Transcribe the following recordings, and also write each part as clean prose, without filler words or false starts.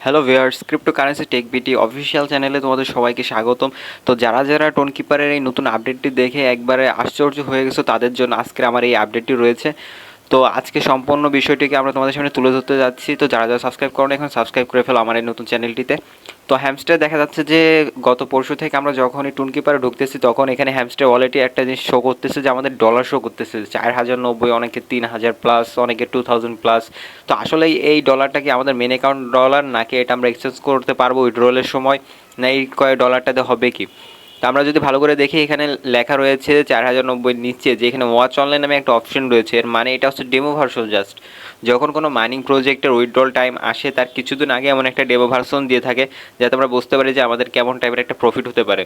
Hello viewers, cryptocurrency take বিটি official চ্যানেলে তোমাদের সবাইকে স্বাগতম। তো যারা যারা টোন কিপারের এই নতুন আপডেটটি দেখে একবারে আশ্চর্য হয়ে গেছো তাদের জন্য আজকের আমার এই আপডেটটি রয়েছে। তো আজকে সম্পূর্ণ বিষয়টিকে আমরা তোমাদের সামনে তুলে ধরতে যাচ্ছি। তো যারা যারা সাবস্ক্রাইব করো না এখন সাবস্ক্রাইব করে ফেলো আমার এই নতুন চ্যানেলটিতে। তো হ্যামস্টার দেখা যাচ্ছে যে গত পরশু থেকে আমরা যখনই টোন কিপারে ঢুকতেছি তখন এখানে হ্যামস্টার ওয়ালেটে একটা জিনিস শো করতেছে যে আমাদের ডলার শো করতেছে 4090, অনেকে 3000 প্লাস, অনেকে 2000 প্লাস। তো আসলে এই ডলারটা কি আমাদের মেন অ্যাকাউন্ট ডলার, নাকি এটা আমরা এক্সচেঞ্জ করতে পারবো উইথড্রলের সময়, না এই কয়েক ডলারটাতে হবে কি? তো আমরা যদি ভালো করে দেখি এখানে লেখা রয়েছে 4090 নিচে যে এখানে ওয়াচ অনলাইন নামে একটা অপশন রয়েছে। এর মানে এটা হচ্ছে ডেমো ভার্সন জাস্ট। যখন কোনো মাইনিং প্রজেক্টের উইথড্রল টাইম আসে তার কিছুদিন আগে এমন একটা ডেমো ভার্সন দিয়ে থাকে যাতে আমরা বুঝতে পারি যে আমাদের কেমন টাইপের একটা প্রফিট হতে পারে।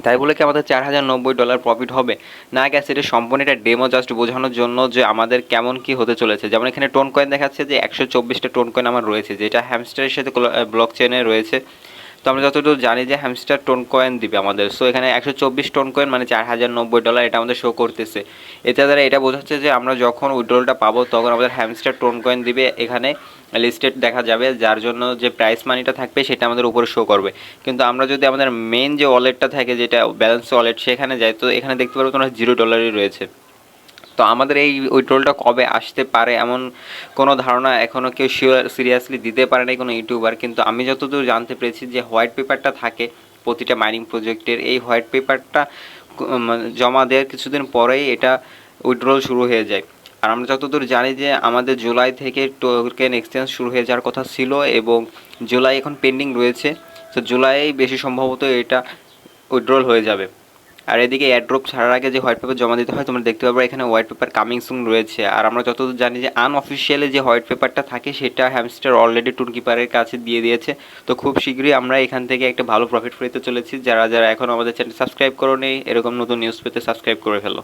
তাই বলে কি আমাদের $4090 প্রফিট হবে? না গ্যাস, এটা সম্পূর্ণ একটা ডেমো জাস্ট বোঝানোর জন্য যে আমাদের কেমন কি হতে চলেছে। যেমন এখানে টোন কয়েন দেখাচ্ছে যে 124টা টোন কয়েন আমার রয়েছে, যেটা হ্যামস্টারের সাথে ব্লক চেনে রয়েছে। তো আমরা যতটুকু জানি যে হ্যামস্টার টোন কয়েন দিবে আমাদের। সো এখানে 124 টোন কয়েন মানে $4090 এটা আমাদের শো করতেছে। এতে দ্বারা এটা বোঝাচ্ছে যে আমরা যখন উইথড্রলটা পাবো তখন আমাদের হ্যামস্টার টোন কয়েন দিবে, এখানে লিস্টেড দেখা যাবে, যার জন্য যে প্রাইস মানিটা থাকবে সেটা আমাদের উপরে শো করবে। কিন্তু আমরা যদি আমাদের মেন যে ওয়ালেটটা থাকে যেটা ব্যালেন্স ওয়ালেট সেখানে যাই তো এখানে দেখতে পারবো তোমরা $0 রয়েছে। তো আমাদের এই উইথড্রলটা কবে আসতে পারে এমন কোনো ধারণা এখনও কেউ সিরিয়াসলি দিতে পারে নাই কোনো ইউটিউবার। কিন্তু আমি যতদূর জানতে পেরেছি যে হোয়াইট পেপারটা থাকে প্রতিটা মাইনিং প্রজেক্টের, এই হোয়াইট পেপারটা জমা দেওয়ার কিছুদিন পরেই এটা উইথড্রল শুরু হয়ে যায়। আর আমরা যতদূর জানি যে আমাদের জুলাই থেকে টোকেন এক্সচেঞ্জ শুরু হয়ে যাওয়ার কথা ছিল এবং জুলাই এখন পেন্ডিং রয়েছে। তো জুলাই বেশি সম্ভবত এটা উইথড্রল হয়ে যাবে। আর এদিকে এয়ারড্রপ ছাড়ার আগে যে হোয়াইট পেপার জমা দিতে হয় তোমরা দেখতে পাবে এখানে হোয়াইট পেপার কামিং সুন রয়েছে। আর আমরা যতদূর জানি যে আনঅফিসিয়ালি যে হোয়াইট পেপারটা থাকে সেটা হ্যামস্টার অলরেডি টুন কিপারের কাছে দিয়ে দিয়েছে। তো খুব শীঘ্রই আমরা এখান থেকে একটা ভালো প্রফিট পেতে চলেছি। যারা যারা এখন আমাদের চ্যানেল সাবস্ক্রাইব করো নি এরকম নতুন নিউজ পেতে সাবস্ক্রাইব করে ফেলো।